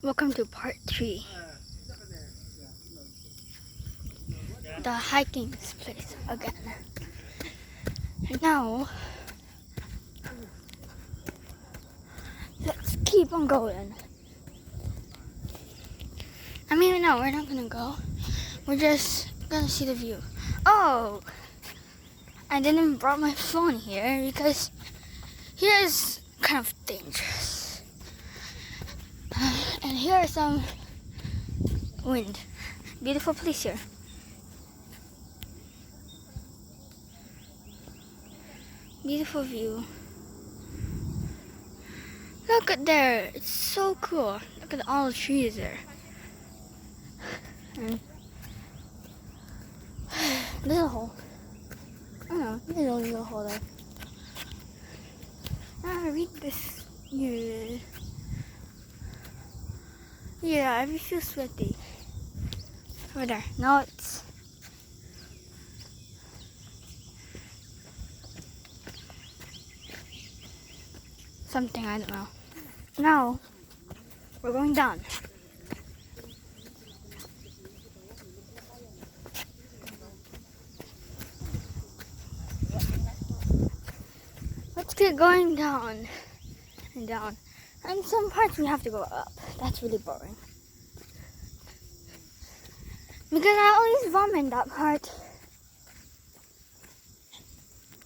Welcome to part 3. The hiking place again. Now, let's keep on going. No, we're not gonna go. We're just gonna see the view. Oh! I didn't brought my phone here because here is kind of dangerous. And here is some wind. Beautiful place here. Beautiful view. Look at there. It's so cool. Look at all the trees there. And there's a hole. I don't know. There's only a hole there. Read this news. Yeah, I feel sweaty. Over there. Now it's something I don't know. Now we're going down. Let's get going down and down. And some parts we have to go up. That's really boring. Because I always vomit that part.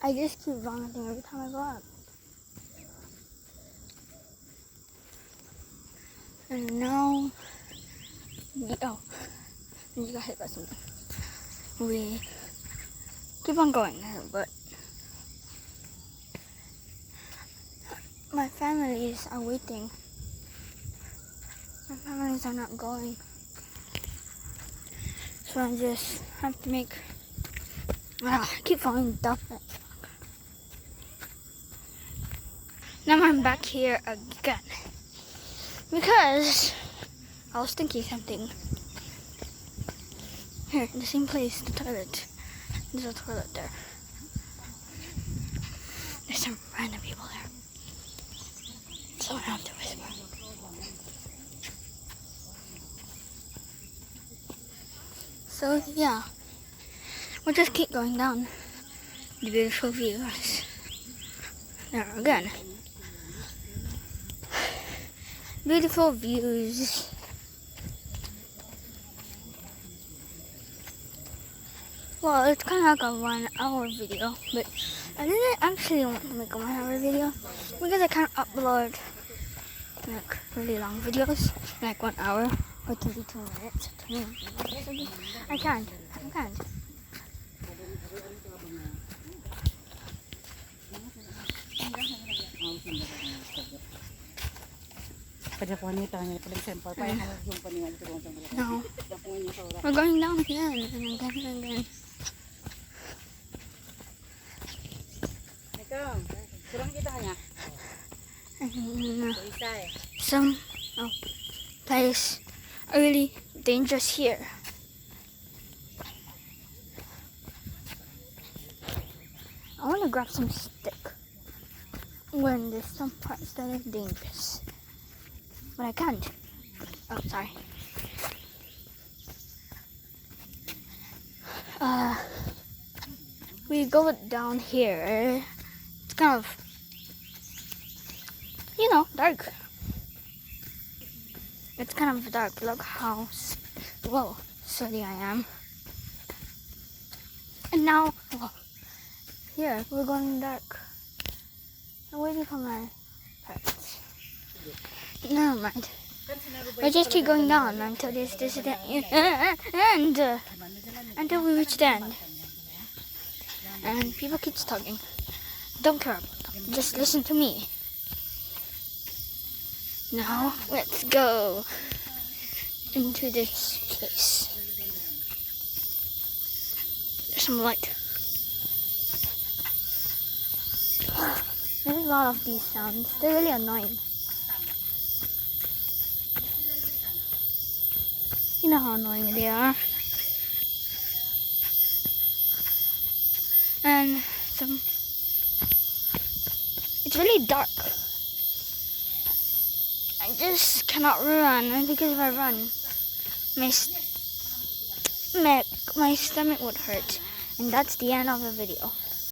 I just keep vomiting every time I go up. And now, you got hit by something. We keep on going, but my families are waiting. My families are not going. So I just have to make, I keep falling down. Now I'm back here again. Because I was thinking something. Here, the same place, the toilet. There's a toilet there. There's some random people there. So I have to whisper. So yeah, we'll just keep going down the beautiful views. There again. Beautiful views. Well, it's kind of like a 1 hour video, but I didn't actually want to make a 1 hour video because I can't upload like really long videos, like 1 hour or 32 minutes, 20 minutes. I can't. No. We're going down again and again and again. And some place really dangerous here. I want to grab some stick when there's some parts that are dangerous. But I can't. Oh, sorry. We go down here. It's kind of, dark. It's kind of dark. Look how, sweaty I am. And now, here, we're going dark. I'm waiting for my parents. Never mind. We just keep going down until this is the end. Until we reach the end. And people keep talking. Don't care about them. Just listen to me. Now, let's go into this place. There's some light. There's a lot of these sounds. They're really annoying. You know how annoying they are. And it's really dark. I just cannot run because if I run, my stomach would hurt, and that's the end of the video.